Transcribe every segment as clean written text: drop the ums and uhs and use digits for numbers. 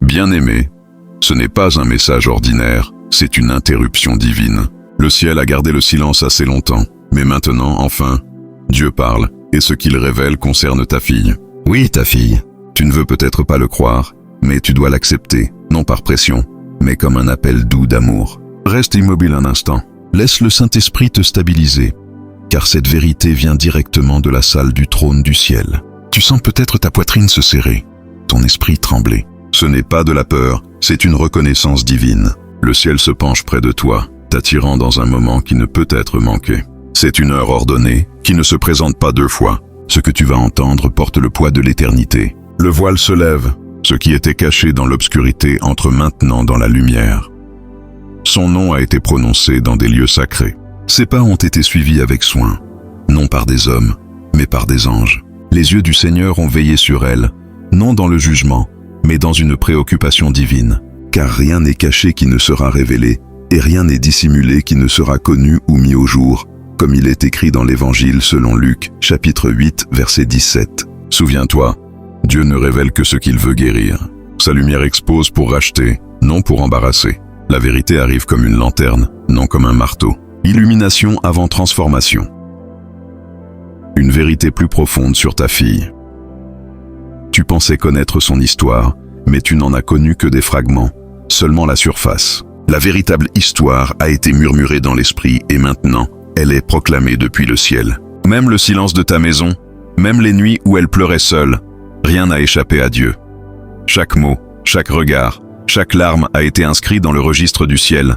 Bien-aimé, ce n'est pas un message ordinaire, c'est une interruption divine. Le ciel a gardé le silence assez longtemps, mais maintenant, enfin, Dieu parle, et ce qu'il révèle concerne ta fille. Oui, ta fille. Tu ne veux peut-être pas le croire, mais tu dois l'accepter, non par pression, mais comme un appel doux d'amour. Reste immobile un instant. Laisse le Saint-Esprit te stabiliser, car cette vérité vient directement de la salle du trône du ciel. Tu sens peut-être ta poitrine se serrer, ton esprit trembler. Ce n'est pas de la peur, c'est une reconnaissance divine. Le ciel se penche près de toi, t'attirant dans un moment qui ne peut être manqué. C'est une heure ordonnée, qui ne se présente pas deux fois. Ce que tu vas entendre porte le poids de l'éternité. Le voile se lève, ce qui était caché dans l'obscurité entre maintenant dans la lumière. Son nom a été prononcé dans des lieux sacrés. Ses pas ont été suivis avec soin, non par des hommes, mais par des anges. Les yeux du Seigneur ont veillé sur elle, non dans le jugement, mais dans une préoccupation divine. Car rien n'est caché qui ne sera révélé, et rien n'est dissimulé qui ne sera connu ou mis au jour, comme il est écrit dans l'Évangile selon Luc, chapitre 8, verset 17. Souviens-toi, Dieu ne révèle que ce qu'il veut guérir. Sa lumière expose pour racheter, non pour embarrasser. La vérité arrive comme une lanterne, non comme un marteau. Illumination avant transformation. Une vérité plus profonde sur ta fille. Tu pensais connaître son histoire, mais tu n'en as connu que des fragments, seulement la surface. La véritable histoire a été murmurée dans l'esprit et maintenant, elle est proclamée depuis le ciel. Même le silence de ta maison, même les nuits où elle pleurait seule, rien n'a échappé à Dieu. Chaque mot, chaque regard, chaque larme a été inscrit dans le registre du ciel,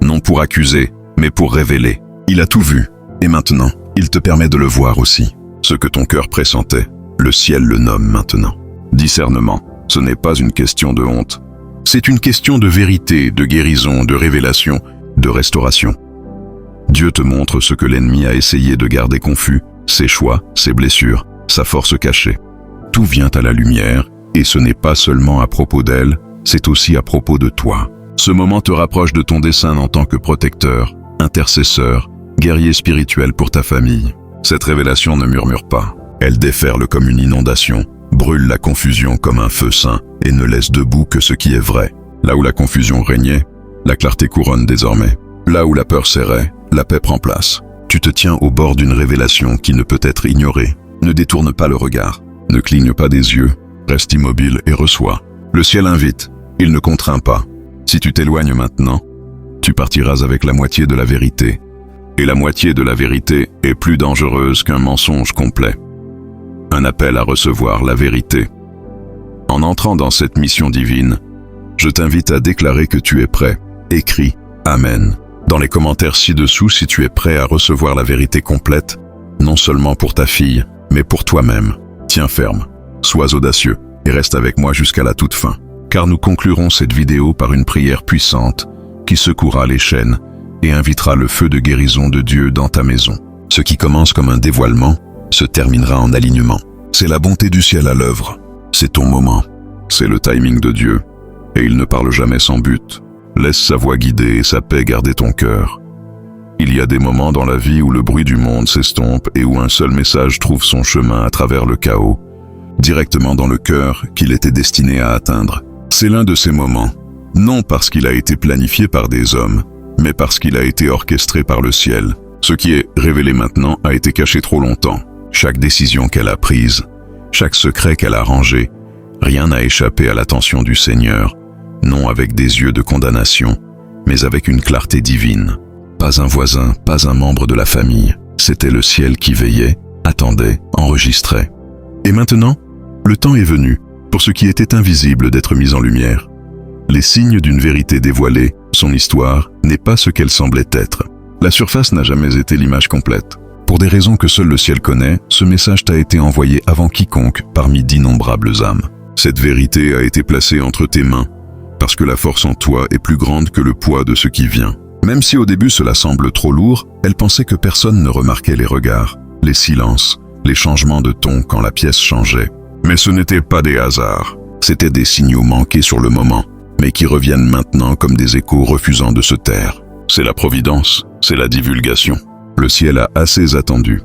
non pour accuser, mais pour révéler. Il a tout vu, et maintenant, il te permet de le voir aussi. Ce que ton cœur pressentait, le ciel le nomme maintenant. Discernement, ce n'est pas une question de honte. C'est une question de vérité, de guérison, de révélation, de restauration. Dieu te montre ce que l'ennemi a essayé de garder confus, ses choix, ses blessures, sa force cachée. Tout vient à la lumière, et ce n'est pas seulement à propos d'elle, c'est aussi à propos de toi. Ce moment te rapproche de ton dessein en tant que protecteur, intercesseur, guerrier spirituel pour ta famille. Cette révélation ne murmure pas. Elle déferle comme une inondation, brûle la confusion comme un feu saint et ne laisse debout que ce qui est vrai. Là où la confusion régnait, la clarté couronne désormais. Là où la peur serrait, la paix prend place. Tu te tiens au bord d'une révélation qui ne peut être ignorée. Ne détourne pas le regard, ne cligne pas des yeux, reste immobile et reçois. Le ciel invite, il ne contraint pas. Si tu t'éloignes maintenant, tu partiras avec la moitié de la vérité. Et la moitié de la vérité est plus dangereuse qu'un mensonge complet. Un appel à recevoir la vérité. En entrant dans cette mission divine, je t'invite à déclarer que tu es prêt. Écris « Amen » dans les commentaires ci-dessous si tu es prêt à recevoir la vérité complète, non seulement pour ta fille, mais pour toi-même. Tiens ferme, sois audacieux et reste avec moi jusqu'à la toute fin, car nous conclurons cette vidéo par une prière puissante qui secouera les chaînes et invitera le feu de guérison de Dieu dans ta maison. Ce qui commence comme un dévoilement se terminera en alignement. C'est la bonté du ciel à l'œuvre. C'est ton moment. C'est le timing de Dieu. Et il ne parle jamais sans but. Laisse sa voix guider et sa paix garder ton cœur. Il y a des moments dans la vie où le bruit du monde s'estompe et où un seul message trouve son chemin à travers le chaos, directement dans le cœur qu'il était destiné à atteindre. C'est l'un de ces moments, non parce qu'il a été planifié par des hommes, mais parce qu'il a été orchestré par le ciel. Ce qui est révélé maintenant a été caché trop longtemps. Chaque décision qu'elle a prise, chaque secret qu'elle a rangé, rien n'a échappé à l'attention du Seigneur, non avec des yeux de condamnation, mais avec une clarté divine. Pas un voisin, pas un membre de la famille, c'était le ciel qui veillait, attendait, enregistrait. Et maintenant, le temps est venu, pour ce qui était invisible d'être mis en lumière. Les signes d'une vérité dévoilée, son histoire, n'est pas ce qu'elle semblait être. La surface n'a jamais été l'image complète. Pour des raisons que seul le ciel connaît, ce message t'a été envoyé avant quiconque parmi d'innombrables âmes. Cette vérité a été placée entre tes mains, parce que la force en toi est plus grande que le poids de ce qui vient. Même si au début cela semble trop lourd, elle pensait que personne ne remarquait les regards, les silences, les changements de ton quand la pièce changeait. Mais ce n'étaient pas des hasards, c'étaient des signaux manqués sur le moment, mais qui reviennent maintenant comme des échos refusant de se taire. C'est la providence, c'est la divulgation. Le ciel a assez attendu.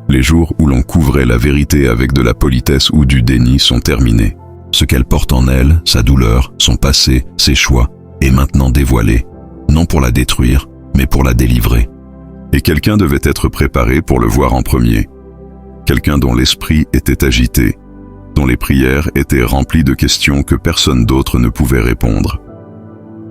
Les jours où l'on couvrait la vérité avec de la politesse ou du déni sont terminés. ce qu'elle porte en elle, sa douleur, son passé, ses choix, est maintenant dévoilé, non pour la détruire, mais pour la délivrer. Et quelqu'un devait être préparé pour le voir en premier. Quelqu'un dont l'esprit était agité, dont les prières étaient remplies de questions que personne d'autre ne pouvait répondre.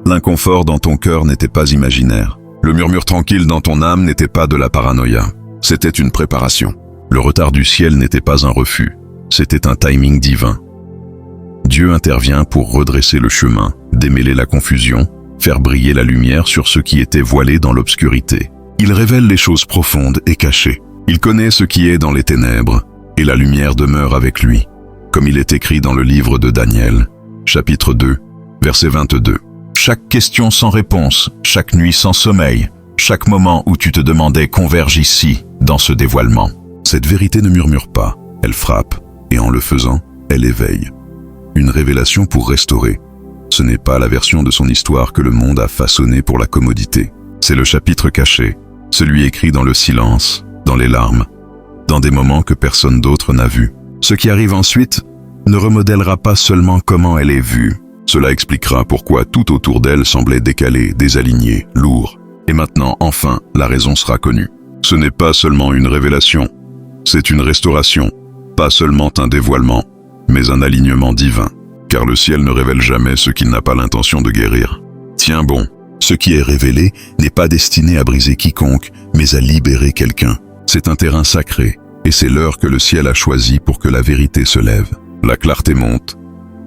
L'inconfort dans ton cœur n'était pas imaginaire. Le murmure tranquille dans ton âme n'était pas de la paranoïa. C'était une préparation. Le retard du ciel n'était pas un refus. C'était un timing divin. Dieu intervient pour redresser le chemin, démêler la confusion, faire briller la lumière sur ce qui était voilé dans l'obscurité. Il révèle les choses profondes et cachées. Il connaît ce qui est dans les ténèbres, et la lumière demeure avec lui, comme il est écrit dans le livre de Daniel, chapitre 2, verset 22. Chaque question sans réponse, chaque nuit sans sommeil, chaque moment où tu te demandais converge ici, dans ce dévoilement. Cette vérité ne murmure pas, elle frappe, et en le faisant, elle éveille. Une révélation pour restaurer. Ce n'est pas la version de son histoire que le monde a façonnée pour la commodité. C'est le chapitre caché, celui écrit dans le silence, dans les larmes, dans des moments que personne d'autre n'a vus. Ce qui arrive ensuite ne remodèlera pas seulement comment elle est vue. Cela expliquera pourquoi tout autour d'elle semblait décalé, désaligné, lourd. Et maintenant, enfin, la raison sera connue. Ce n'est pas seulement une révélation, c'est une restauration, pas seulement un dévoilement, mais un alignement divin. Car le ciel ne révèle jamais ce qu'il n'a pas l'intention de guérir. Tiens bon, ce qui est révélé n'est pas destiné à briser quiconque, mais à libérer quelqu'un. C'est un terrain sacré, et c'est l'heure que le ciel a choisi pour que la vérité se lève. La clarté monte,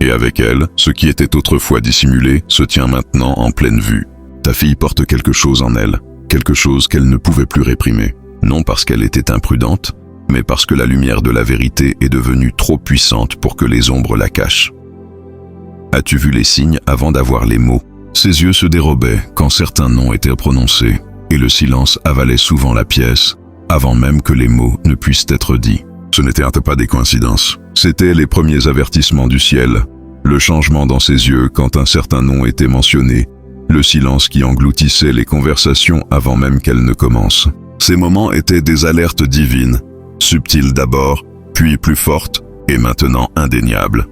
et avec elle, ce qui était autrefois dissimulé se tient maintenant en pleine vue. Ta fille porte quelque chose en elle, quelque chose qu'elle ne pouvait plus réprimer. Non parce qu'elle était imprudente, mais parce que la lumière de la vérité est devenue trop puissante pour que les ombres la cachent. As-tu vu les signes avant d'avoir les mots? Ses yeux se dérobaient quand certains noms étaient prononcés, et le silence avalait souvent la pièce, avant même que les mots ne puissent être dits. Ce n'étaient pas des coïncidences. C'étaient les premiers avertissements du ciel, le changement dans ses yeux quand un certain nom était mentionné, le silence qui engloutissait les conversations avant même qu'elles ne commencent. Ces moments étaient des alertes divines, subtiles d'abord, puis plus fortes, et maintenant indéniables.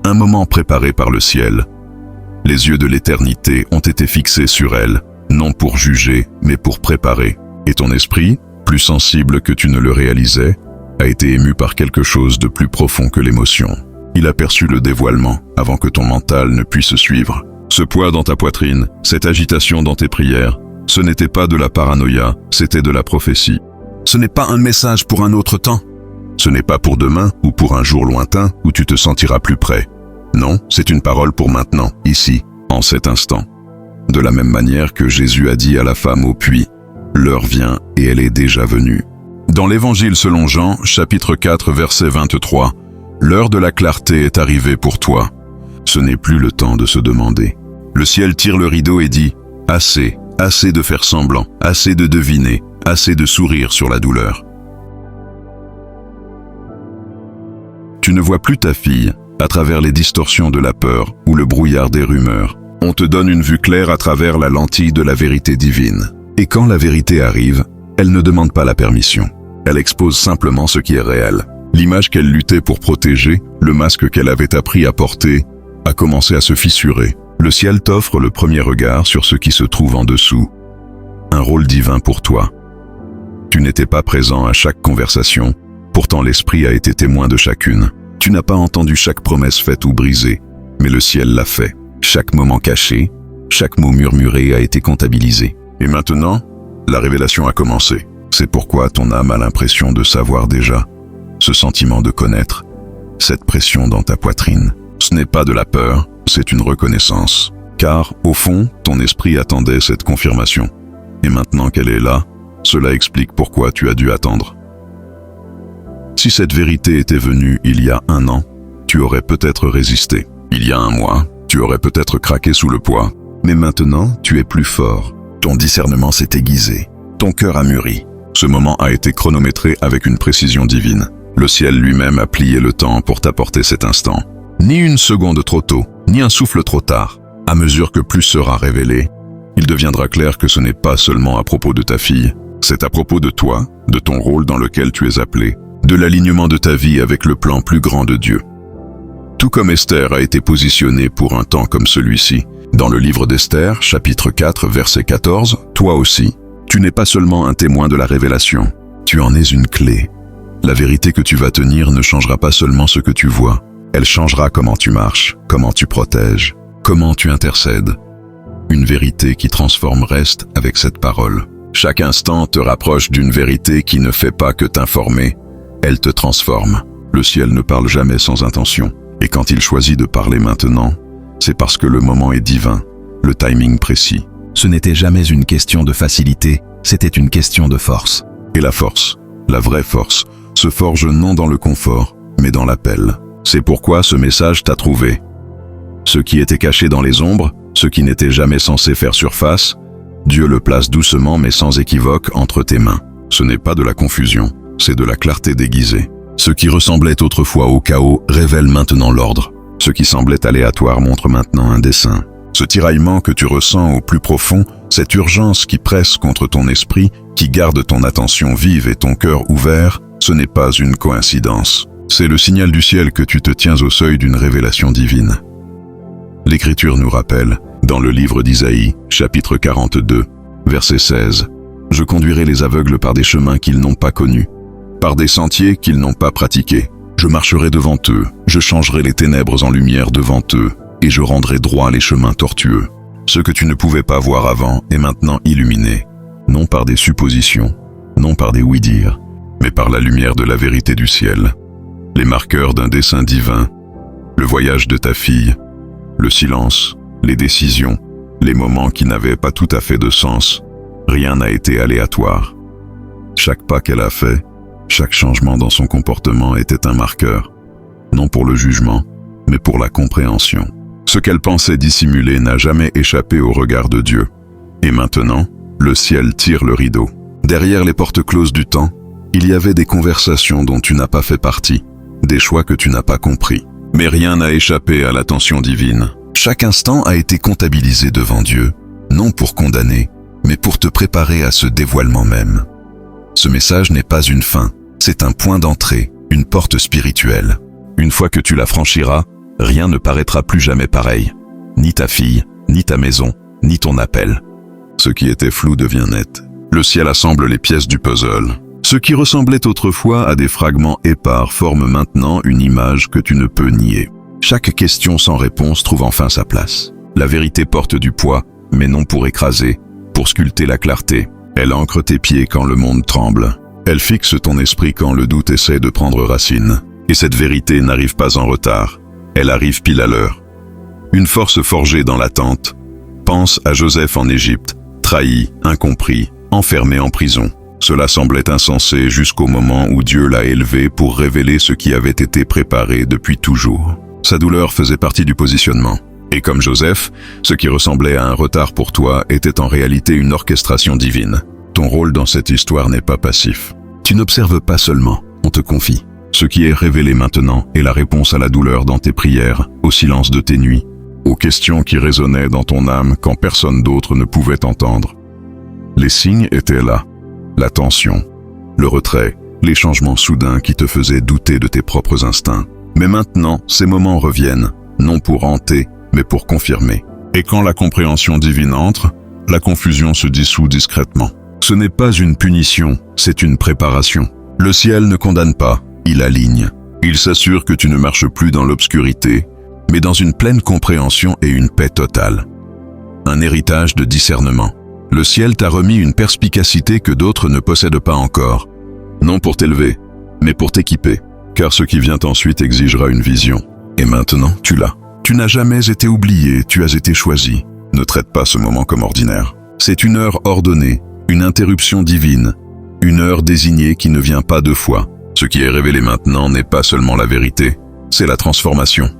Un moment préparé par le ciel. Les yeux de l'éternité ont été fixés sur elle, non pour juger, mais pour préparer. Et ton esprit, plus sensible que tu ne le réalisais, a été ému par quelque chose de plus profond que l'émotion. Il a perçu le dévoilement avant que ton mental ne puisse suivre. Ce poids dans ta poitrine, cette agitation dans tes prières, ce n'était pas de la paranoïa, c'était de la prophétie. Ce n'est pas un message pour un autre temps. Ce n'est pas pour demain ou pour un jour lointain où tu te sentiras plus près. Non, c'est une parole pour maintenant, ici, en cet instant. De la même manière que Jésus a dit à la femme au puits, « L'heure vient et elle est déjà venue ». Dans l'Évangile selon Jean, chapitre 4, verset 23, « L'heure de la clarté est arrivée pour toi. Ce n'est plus le temps de se demander. » Le ciel tire le rideau et dit, « Assez, assez de faire semblant, assez de deviner, assez de sourire sur la douleur. » Tu ne vois plus ta fille à travers les distorsions de la peur ou le brouillard des rumeurs. On te donne une vue claire à travers la lentille de la vérité divine. Et quand la vérité arrive, elle ne demande pas la permission. Elle expose simplement ce qui est réel. L'image qu'elle luttait pour protéger, le masque qu'elle avait appris à porter, a commencé à se fissurer. Le ciel t'offre le premier regard sur ce qui se trouve en dessous. Un rôle divin pour toi. Tu n'étais pas présent à chaque conversation, pourtant l'esprit a été témoin de chacune. Tu n'as pas entendu chaque promesse faite ou brisée, mais le ciel l'a fait. Chaque moment caché, chaque mot murmuré a été comptabilisé. Et maintenant, la révélation a commencé. C'est pourquoi ton âme a l'impression de savoir déjà. Ce sentiment de connaître, cette pression dans ta poitrine. Ce n'est pas de la peur, c'est une reconnaissance. Car, au fond, ton esprit attendait cette confirmation. Et maintenant qu'elle est là, cela explique pourquoi tu as dû attendre. Si cette vérité était venue il y a 1 an, tu aurais peut-être résisté. Il y a 1 mois, tu aurais peut-être craqué sous le poids. Mais maintenant, tu es plus fort. Ton discernement s'est aiguisé. Ton cœur a mûri. Ce moment a été chronométré avec une précision divine. Le ciel lui-même a plié le temps pour t'apporter cet instant. Ni une seconde trop tôt, ni un souffle trop tard. À mesure que plus sera révélé, il deviendra clair que ce n'est pas seulement à propos de ta fille, c'est à propos de toi, de ton rôle dans lequel tu es appelé, de l'alignement de ta vie avec le plan plus grand de Dieu. Tout comme Esther a été positionnée pour un temps comme celui-ci. Dans le livre d'Esther, chapitre 4, verset 14, toi aussi, tu n'es pas seulement un témoin de la révélation, tu en es une clé. La vérité que tu vas tenir ne changera pas seulement ce que tu vois, elle changera comment tu marches, comment tu protèges, comment tu intercèdes. Une vérité qui transforme reste avec cette parole. Chaque instant te rapproche d'une vérité qui ne fait pas que t'informer, elle te transforme. Le ciel ne parle jamais sans intention, et quand il choisit de parler maintenant, c'est parce que le moment est divin, le timing précis. Ce n'était jamais une question de facilité, c'était une question de force. Et la force, la vraie force, se forge non dans le confort, mais dans l'appel. C'est pourquoi ce message t'a trouvé. Ce qui était caché dans les ombres, ce qui n'était jamais censé faire surface, Dieu le place doucement mais sans équivoque entre tes mains. Ce n'est pas de la confusion, c'est de la clarté déguisée. Ce qui ressemblait autrefois au chaos révèle maintenant l'ordre. Ce qui semblait aléatoire montre maintenant un dessein. Ce tiraillement que tu ressens au plus profond, cette urgence qui presse contre ton esprit, qui garde ton attention vive et ton cœur ouvert, ce n'est pas une coïncidence. C'est le signal du ciel que tu te tiens au seuil d'une révélation divine. L'Écriture nous rappelle, dans le livre d'Isaïe, chapitre 42, verset 16, « Je conduirai les aveugles par des chemins qu'ils n'ont pas connus, par des sentiers qu'ils n'ont pas pratiqués. Je marcherai devant eux, je changerai les ténèbres en lumière devant eux, et je rendrai droit les chemins tortueux. Ce que tu ne pouvais pas voir avant est maintenant illuminé, non par des suppositions, non par des oui-dire, mais par la lumière de la vérité du ciel. Les marqueurs d'un dessein divin, le voyage de ta fille, le silence, les décisions, les moments qui n'avaient pas tout à fait de sens, rien n'a été aléatoire. Chaque pas qu'elle a fait, chaque changement dans son comportement était un marqueur, non pour le jugement, mais pour la compréhension. Ce qu'elle pensait dissimuler n'a jamais échappé au regard de Dieu. Et maintenant, le ciel tire le rideau. Derrière les portes closes du temps, il y avait des conversations dont tu n'as pas fait partie, des choix que tu n'as pas compris. Mais rien n'a échappé à l'attention divine. Chaque instant a été comptabilisé devant Dieu, non pour condamner, mais pour te préparer à ce dévoilement même. Ce message n'est pas une fin, c'est un point d'entrée, une porte spirituelle. Une fois que tu la franchiras, rien ne paraîtra plus jamais pareil. Ni ta fille, ni ta maison, ni ton appel. Ce qui était flou devient net. Le ciel assemble les pièces du puzzle. Ce qui ressemblait autrefois à des fragments épars forme maintenant une image que tu ne peux nier. Chaque question sans réponse trouve enfin sa place. La vérité porte du poids, mais non pour écraser, pour sculpter la clarté. Elle ancre tes pieds quand le monde tremble. Elle fixe ton esprit quand le doute essaie de prendre racine. Et cette vérité n'arrive pas en retard. Elle arrive pile à l'heure. Une force forgée dans l'attente. Pense à Joseph en Égypte, trahi, incompris, enfermé en prison. Cela semblait insensé jusqu'au moment où Dieu l'a élevé pour révéler ce qui avait été préparé depuis toujours. Sa douleur faisait partie du positionnement. Et comme Joseph, ce qui ressemblait à un retard pour toi était en réalité une orchestration divine. Ton rôle dans cette histoire n'est pas passif. Tu n'observes pas seulement, on te confie. Ce qui est révélé maintenant est la réponse à la douleur dans tes prières, au silence de tes nuits, aux questions qui résonnaient dans ton âme quand personne d'autre ne pouvait t'entendre. Les signes étaient là. La tension, le retrait, les changements soudains qui te faisaient douter de tes propres instincts. Mais maintenant, ces moments reviennent, non pour hanter, mais pour confirmer. Et quand la compréhension divine entre, la confusion se dissout discrètement. Ce n'est pas une punition, c'est une préparation. Le ciel ne condamne pas, il aligne. Il s'assure que tu ne marches plus dans l'obscurité, mais dans une pleine compréhension et une paix totale. Un héritage de discernement. Le ciel t'a remis une perspicacité que d'autres ne possèdent pas encore. Non pour t'élever, mais pour t'équiper. Car ce qui vient ensuite exigera une vision. Et maintenant, tu l'as. Tu n'as jamais été oublié, tu as été choisi. Ne traite pas ce moment comme ordinaire. C'est une heure ordonnée, une interruption divine, une heure désignée qui ne vient pas deux fois. Ce qui est révélé maintenant n'est pas seulement la vérité, c'est la transformation.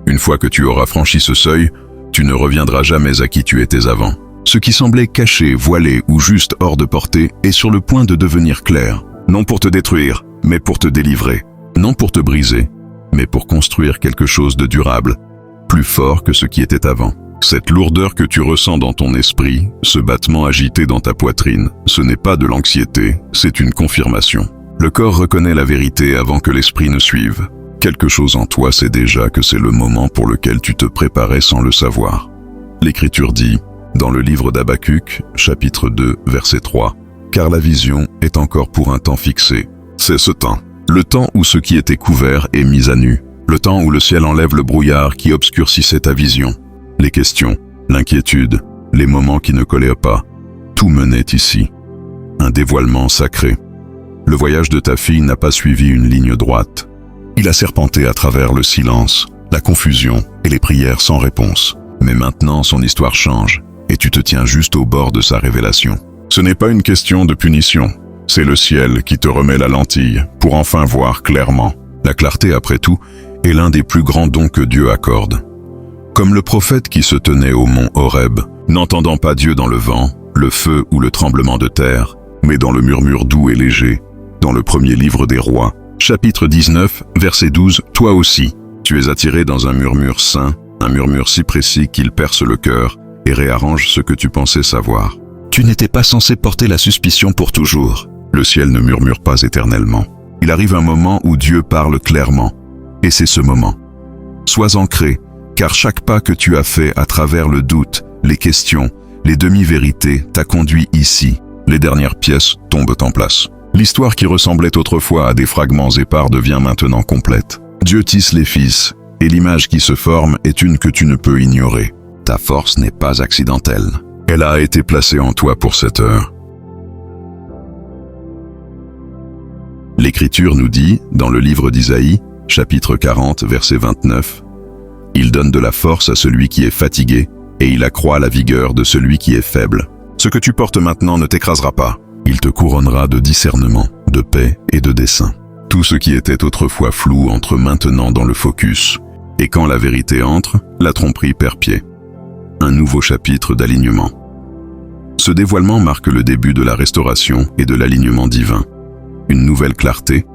Une fois que tu auras franchi ce seuil, tu ne reviendras jamais à qui tu étais avant. Ce qui semblait caché, voilé ou juste hors de portée est sur le point de devenir clair. Non pour te détruire, mais pour te délivrer. Non pour te briser, mais pour construire quelque chose de durable, plus fort que ce qui était avant. Cette lourdeur que tu ressens dans ton esprit, ce battement agité dans ta poitrine, ce n'est pas de l'anxiété, c'est une confirmation. Le corps reconnaît la vérité avant que l'esprit ne suive. Quelque chose en toi sait déjà que c'est le moment pour lequel tu te préparais sans le savoir. L'Écriture dit, dans le livre d'Habacuc, chapitre 2, verset 3, « Car la vision est encore pour un temps fixé. » C'est ce temps, le temps où ce qui était couvert est mis à nu, le temps où le ciel enlève le brouillard qui obscurcissait ta vision. Les questions, l'inquiétude, les moments qui ne collaient pas, tout menait ici. Un dévoilement sacré. Le voyage de ta fille n'a pas suivi une ligne droite. Il a serpenté à travers le silence, la confusion et les prières sans réponse. Mais maintenant, son histoire change, et tu te tiens juste au bord de sa révélation. Ce n'est pas une question de punition, c'est le ciel qui te remet la lentille pour enfin voir clairement. La clarté, après tout, est l'un des plus grands dons que Dieu accorde. Comme le prophète qui se tenait au mont Horeb, n'entendant pas Dieu dans le vent, le feu ou le tremblement de terre, mais dans le murmure doux et léger, dans le premier livre des rois, chapitre 19, verset 12, « Toi aussi, tu es attiré dans un murmure saint, un murmure si précis qu'il perce le cœur et réarrange ce que tu pensais savoir. Tu n'étais pas censé porter la suspicion pour toujours. » Le ciel ne murmure pas éternellement. Il arrive un moment où Dieu parle clairement, et c'est ce moment. Sois ancré, car chaque pas que tu as fait à travers le doute, les questions, les demi-vérités t'a conduit ici. Les dernières pièces tombent en place. L'histoire qui ressemblait autrefois à des fragments épars devient maintenant complète. Dieu tisse les fils, et l'image qui se forme est une que tu ne peux ignorer. Ta force n'est pas accidentelle. Elle a été placée en toi pour cette heure. L'Écriture nous dit, dans le livre d'Isaïe, chapitre 40, verset 29, « Il donne de la force à celui qui est fatigué, et il accroît la vigueur de celui qui est faible. Ce que tu portes maintenant ne t'écrasera pas. Il te couronnera de discernement, de paix et de dessein. » Tout ce qui était autrefois flou entre maintenant dans le focus, et quand la vérité entre, la tromperie perd pied. Un nouveau chapitre d'alignement. Ce dévoilement marque le début de la restauration et de l'alignement divin. Une nouvelle clarté,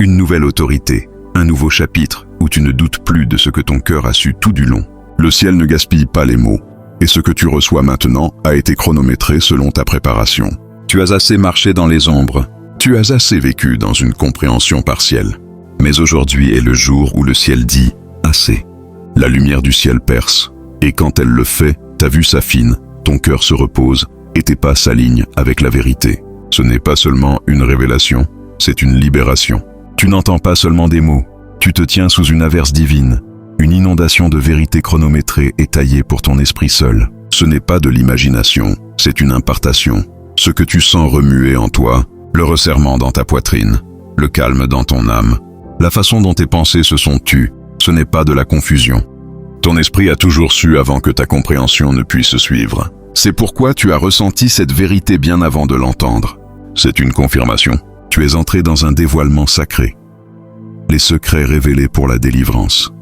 une nouvelle autorité, un nouveau chapitre où tu ne doutes plus de ce que ton cœur a su tout du long. Le ciel ne gaspille pas les mots, et ce que tu reçois maintenant a été chronométré selon ta préparation. Tu as assez marché dans les ombres, tu as assez vécu dans une compréhension partielle. Mais aujourd'hui est le jour où le ciel dit « assez ». La lumière du ciel perce, et quand elle le fait, ta vue s'affine, ton cœur se repose, et tes pas s'alignent avec la vérité. Ce n'est pas seulement une révélation, c'est une libération. Tu n'entends pas seulement des mots, tu te tiens sous une averse divine, une inondation de vérité chronométrée et taillée pour ton esprit seul. Ce n'est pas de l'imagination, c'est une impartation. Ce que tu sens remuer en toi, le resserrement dans ta poitrine, le calme dans ton âme, la façon dont tes pensées se sont tues, ce n'est pas de la confusion. Ton esprit a toujours su avant que ta compréhension ne puisse suivre. C'est pourquoi tu as ressenti cette vérité bien avant de l'entendre. C'est une confirmation. Tu es entré dans un dévoilement sacré. Les secrets révélés pour la délivrance.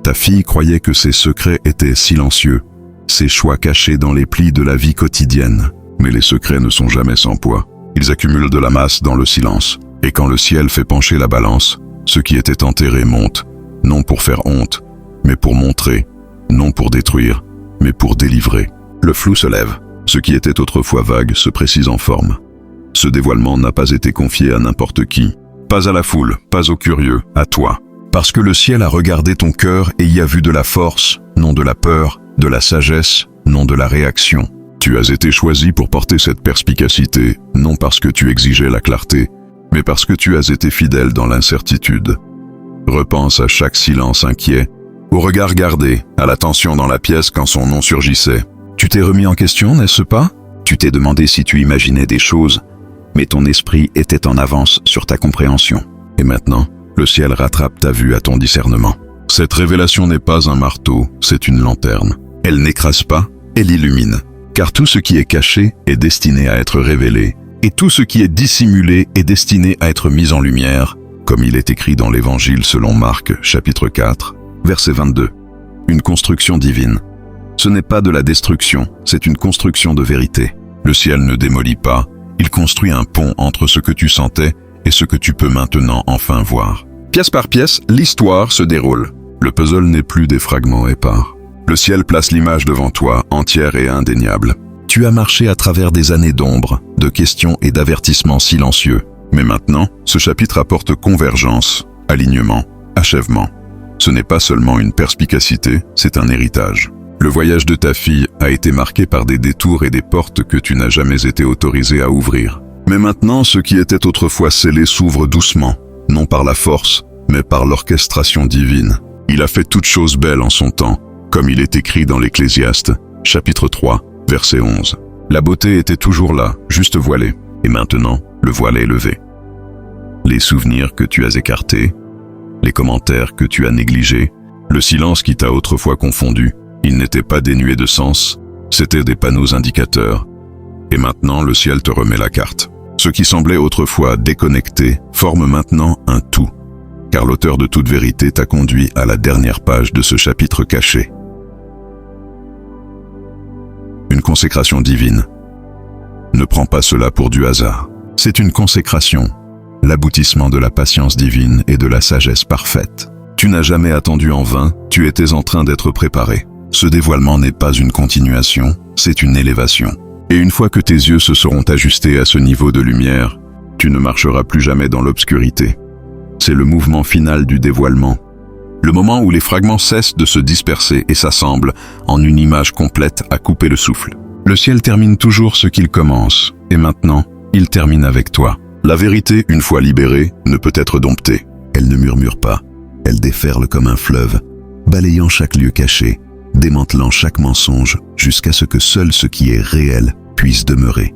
Ta fille croyait que ces secrets étaient silencieux, ces choix cachés dans les plis de la vie quotidienne. Mais les secrets ne sont jamais sans poids. Ils accumulent de la masse dans le silence. Et quand le ciel fait pencher la balance, ce qui était enterré monte, non pour faire honte, mais pour montrer, non pour détruire, mais pour délivrer. Le flou se lève. Ce qui était autrefois vague se précise en forme. Ce dévoilement n'a pas été confié à n'importe qui. Pas à la foule, pas aux curieux, à toi. Parce que le ciel a regardé ton cœur et y a vu de la force, non de la peur, de la sagesse, non de la réaction. Tu as été choisi pour porter cette perspicacité, non parce que tu exigeais la clarté, mais parce que tu as été fidèle dans l'incertitude. Repense à chaque silence inquiet, au regard gardé, à la tension dans la pièce quand son nom surgissait. Tu t'es remis en question, n'est-ce pas? Tu t'es demandé si tu imaginais des choses, mais ton esprit était en avance sur ta compréhension. Et maintenant, le ciel rattrape ta vue à ton discernement. Cette révélation n'est pas un marteau, c'est une lanterne. Elle n'écrase pas, elle illumine. Car tout ce qui est caché est destiné à être révélé, et tout ce qui est dissimulé est destiné à être mis en lumière, comme il est écrit dans l'Évangile selon Marc, chapitre 4, verset 22. Une construction divine. Ce n'est pas de la destruction, c'est une construction de vérité. Le ciel ne démolit pas, il construit un pont entre ce que tu sentais et ce que tu peux maintenant enfin voir. Pièce par pièce, l'histoire se déroule. Le puzzle n'est plus des fragments épars. Le ciel place l'image devant toi, entière et indéniable. Tu as marché à travers des années d'ombre, de questions et d'avertissements silencieux. Mais maintenant, ce chapitre apporte convergence, alignement, achèvement. Ce n'est pas seulement une perspicacité, c'est un héritage. Le voyage de ta fille a été marqué par des détours et des portes que tu n'as jamais été autorisé à ouvrir. Mais maintenant, ce qui était autrefois scellé s'ouvre doucement, non par la force, mais par l'orchestration divine. Il a fait toutes choses belles en son temps, comme il est écrit dans l'Ecclésiaste, chapitre 3, verset 11. La beauté était toujours là, juste voilée, et maintenant, le voile est levé. Les souvenirs que tu as écartés, les commentaires que tu as négligés, le silence qui t'a autrefois confondu, ils n'étaient pas dénués de sens, c'étaient des panneaux indicateurs. Et maintenant, le ciel te remet la carte. Ce qui semblait autrefois déconnecté forme maintenant un tout, car l'auteur de toute vérité t'a conduit à la dernière page de ce chapitre caché. Une consécration divine. Ne prends pas cela pour du hasard. C'est une consécration, l'aboutissement de la patience divine et de la sagesse parfaite. Tu n'as jamais attendu en vain, tu étais en train d'être préparé. Ce dévoilement n'est pas une continuation, c'est une élévation. Et une fois que tes yeux se seront ajustés à ce niveau de lumière, tu ne marcheras plus jamais dans l'obscurité. C'est le mouvement final du dévoilement. Le moment où les fragments cessent de se disperser et s'assemblent en une image complète à couper le souffle. Le ciel termine toujours ce qu'il commence, et maintenant, il termine avec toi. La vérité, une fois libérée, ne peut être domptée. Elle ne murmure pas, elle déferle comme un fleuve, balayant chaque lieu caché, démantelant chaque mensonge jusqu'à ce que seul ce qui est réel puisse demeurer.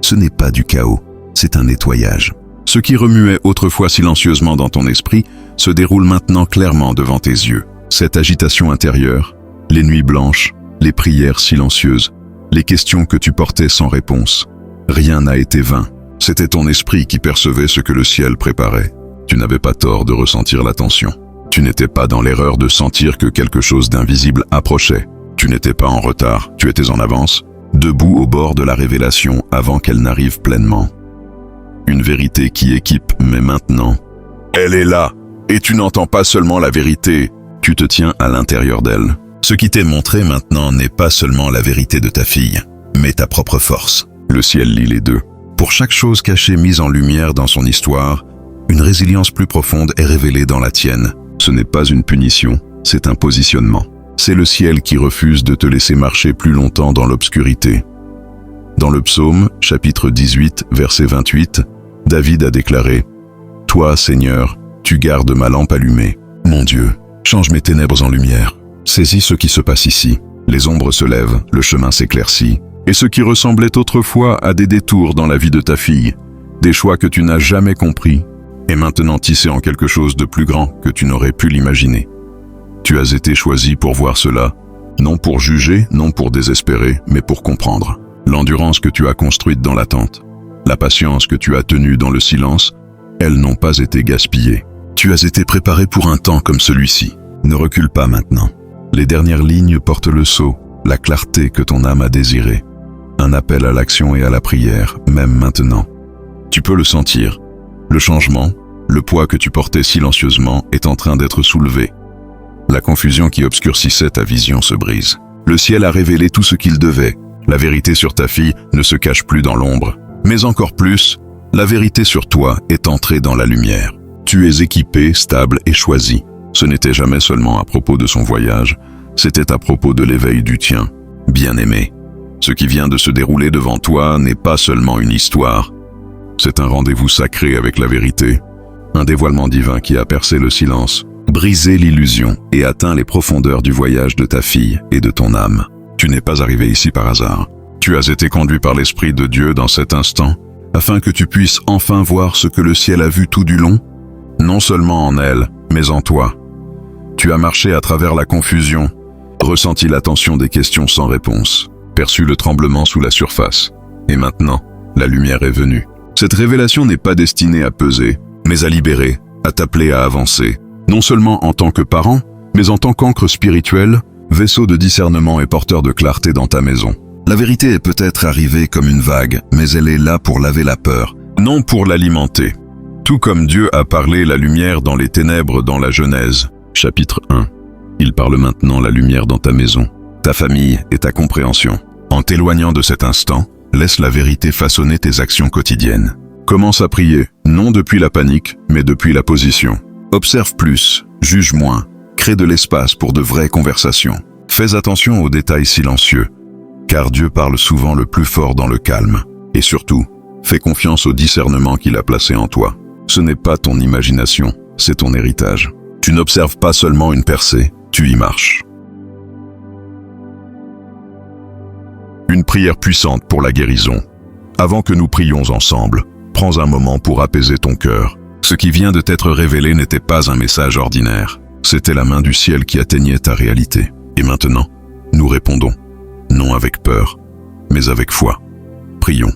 Ce n'est pas du chaos, c'est un nettoyage. Ce qui remuait autrefois silencieusement dans ton esprit se déroule maintenant clairement devant tes yeux. Cette agitation intérieure, les nuits blanches, les prières silencieuses, les questions que tu portais sans réponse, rien n'a été vain. C'était ton esprit qui percevait ce que le ciel préparait. Tu n'avais pas tort de ressentir la tension. Tu n'étais pas dans l'erreur de sentir que quelque chose d'invisible approchait. Tu n'étais pas en retard, tu étais en avance, debout au bord de la révélation avant qu'elle n'arrive pleinement. Une vérité qui équipe, mais maintenant, elle est là, et tu n'entends pas seulement la vérité, tu te tiens à l'intérieur d'elle. Ce qui t'est montré maintenant n'est pas seulement la vérité de ta fille, mais ta propre force. Le ciel lit les deux. Pour chaque chose cachée mise en lumière dans son histoire, une résilience plus profonde est révélée dans la tienne. Ce n'est pas une punition, c'est un positionnement. C'est le ciel qui refuse de te laisser marcher plus longtemps dans l'obscurité. Dans le psaume, chapitre 18, verset 28, David a déclaré « Toi, Seigneur, tu gardes ma lampe allumée. Mon Dieu, change mes ténèbres en lumière. » Saisis ce qui se passe ici. Les ombres se lèvent, le chemin s'éclaircit. Et ce qui ressemblait autrefois à des détours dans la vie de ta fille, des choix que tu n'as jamais compris, est maintenant tissé en quelque chose de plus grand que tu n'aurais pu l'imaginer. Tu as été choisi pour voir cela, non pour juger, non pour désespérer, mais pour comprendre. L'endurance que tu as construite dans l'attente, la patience que tu as tenue dans le silence, elles n'ont pas été gaspillées. Tu as été préparé pour un temps comme celui-ci. Ne recule pas maintenant. Les dernières lignes portent le sceau, la clarté que ton âme a désirée. Un appel à l'action et à la prière, même maintenant. Tu peux le sentir. Le changement, le poids que tu portais silencieusement est en train d'être soulevé. La confusion qui obscurcissait ta vision se brise. Le ciel a révélé tout ce qu'il devait. La vérité sur ta fille ne se cache plus dans l'ombre. Mais encore plus, la vérité sur toi est entrée dans la lumière. Tu es équipé, stable et choisi. Ce n'était jamais seulement à propos de son voyage, c'était à propos de l'éveil du tien. Bien-aimé, ce qui vient de se dérouler devant toi n'est pas seulement une histoire. C'est un rendez-vous sacré avec la vérité, un dévoilement divin qui a percé le silence, brisé l'illusion et atteint les profondeurs du voyage de ta fille et de ton âme. Tu n'es pas arrivé ici par hasard. Tu as été conduit par l'Esprit de Dieu dans cet instant, afin que tu puisses enfin voir ce que le ciel a vu tout du long, non seulement en elle, mais en toi. Tu as marché à travers la confusion, ressenti la tension des questions sans réponse, perçu le tremblement sous la surface. Et maintenant, la lumière est venue. Cette révélation n'est pas destinée à peser, mais à libérer, à t'appeler à avancer, non seulement en tant que parent, mais en tant qu'ancre spirituelle, vaisseau de discernement et porteur de clarté dans ta maison. La vérité est peut-être arrivée comme une vague, mais elle est là pour laver la peur, non pour l'alimenter. Tout comme Dieu a parlé la lumière dans les ténèbres dans la Genèse, chapitre 1. Il parle maintenant la lumière dans ta maison, ta famille et ta compréhension. En t'éloignant de cet instant, laisse la vérité façonner tes actions quotidiennes. Commence à prier, non depuis la panique, mais depuis la position. Observe plus, juge moins, crée de l'espace pour de vraies conversations. Fais attention aux détails silencieux, car Dieu parle souvent le plus fort dans le calme. Et surtout, fais confiance au discernement qu'il a placé en toi. Ce n'est pas ton imagination, c'est ton héritage. Tu n'observes pas seulement une percée, tu y marches. Une prière puissante pour la guérison. Avant que nous prions ensemble, prends un moment pour apaiser ton cœur. Ce qui vient de t'être révélé n'était pas un message ordinaire. C'était la main du ciel qui atteignait ta réalité. Et maintenant, nous répondons, non avec peur, mais avec foi. Prions.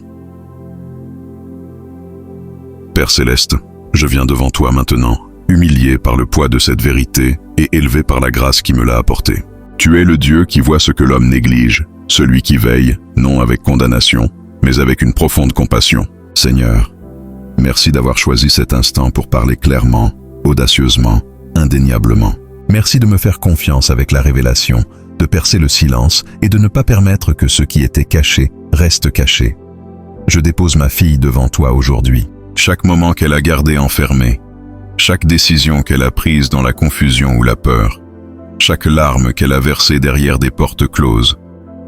Père Céleste, je viens devant toi maintenant, humilié par le poids de cette vérité et élevé par la grâce qui me l'a apportée. Tu es le Dieu qui voit ce que l'homme néglige, celui qui veille, non avec condamnation, mais avec une profonde compassion. Seigneur, merci d'avoir choisi cet instant pour parler clairement, audacieusement, indéniablement. Merci de me faire confiance avec la révélation, de percer le silence et de ne pas permettre que ce qui était caché reste caché. Je dépose ma fille devant toi aujourd'hui. Chaque moment qu'elle a gardé enfermé, chaque décision qu'elle a prise dans la confusion ou la peur, chaque larme qu'elle a versée derrière des portes closes,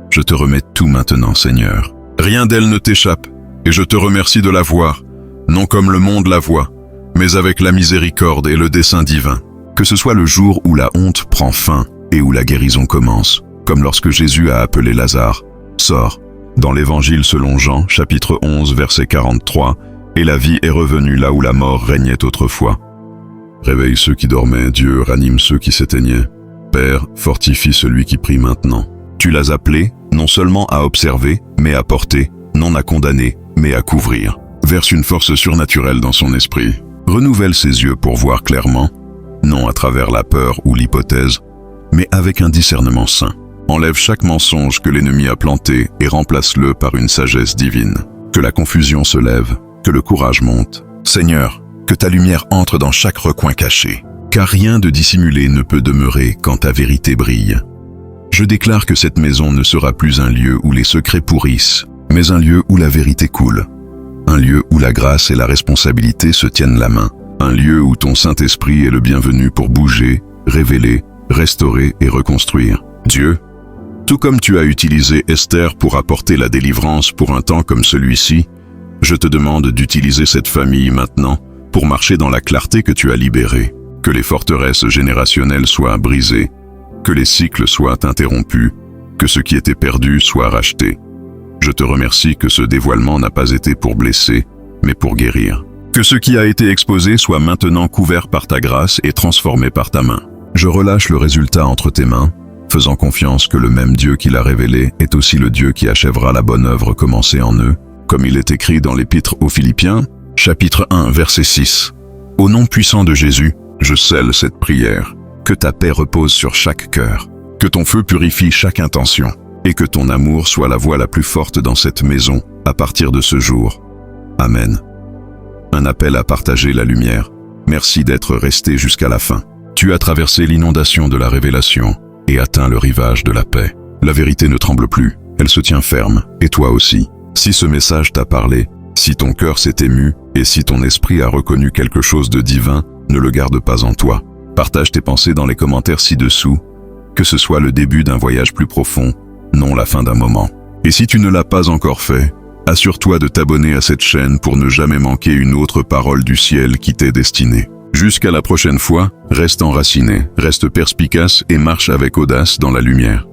je te remets tout maintenant, Seigneur. Rien d'elle ne t'échappe, et je te remercie de la voir, non comme le monde la voit, mais avec la miséricorde et le dessein divin. Que ce soit le jour où la honte prend fin et où la guérison commence, comme lorsque Jésus a appelé Lazare, « Sors » dans l'Évangile selon Jean, chapitre 11, verset 43, et la vie est revenue là où la mort régnait autrefois. Réveille ceux qui dormaient, Dieu ranime ceux qui s'éteignaient. Père, fortifie celui qui prie maintenant. Tu l'as appelé, non seulement à observer, mais à porter, non à condamner, mais à couvrir. Verse une force surnaturelle dans son esprit. Renouvelle ses yeux pour voir clairement, non à travers la peur ou l'hypothèse, mais avec un discernement saint. Enlève chaque mensonge que l'ennemi a planté et remplace-le par une sagesse divine. Que la confusion se lève, que le courage monte. Seigneur, que ta lumière entre dans chaque recoin caché, car rien de dissimulé ne peut demeurer quand ta vérité brille. Je déclare que cette maison ne sera plus un lieu où les secrets pourrissent, mais un lieu où la vérité coule. Un lieu où la grâce et la responsabilité se tiennent la main. Un lieu où ton Saint-Esprit est le bienvenu pour bouger, révéler, restaurer et reconstruire. Dieu, tout comme tu as utilisé Esther pour apporter la délivrance pour un temps comme celui-ci, je te demande d'utiliser cette famille maintenant pour marcher dans la clarté que tu as libérée. Que les forteresses générationnelles soient brisées, que les cycles soient interrompus, que ce qui était perdu soit racheté. Je te remercie que ce dévoilement n'a pas été pour blesser, mais pour guérir. Que ce qui a été exposé soit maintenant couvert par ta grâce et transformé par ta main. Je relâche le résultat entre tes mains, faisant confiance que le même Dieu qui l'a révélé est aussi le Dieu qui achèvera la bonne œuvre commencée en eux, comme il est écrit dans l'Épître aux Philippiens, chapitre 1, verset 6. Au nom puissant de Jésus, je scelle cette prière. Que ta paix repose sur chaque cœur, que ton feu purifie chaque intention, et que ton amour soit la voix la plus forte dans cette maison à partir de ce jour. Amen. Un appel à partager la lumière. Merci d'être resté jusqu'à la fin. Tu as traversé l'inondation de la révélation et atteint le rivage de la paix. La vérité ne tremble plus, elle se tient ferme, et toi aussi. Si ce message t'a parlé, si ton cœur s'est ému, et si ton esprit a reconnu quelque chose de divin, ne le garde pas en toi. Partage tes pensées dans les commentaires ci-dessous, que ce soit le début d'un voyage plus profond, non la fin d'un moment. Et si tu ne l'as pas encore fait, assure-toi de t'abonner à cette chaîne pour ne jamais manquer une autre parole du ciel qui t'est destinée. Jusqu'à la prochaine fois, reste enraciné, reste perspicace et marche avec audace dans la lumière.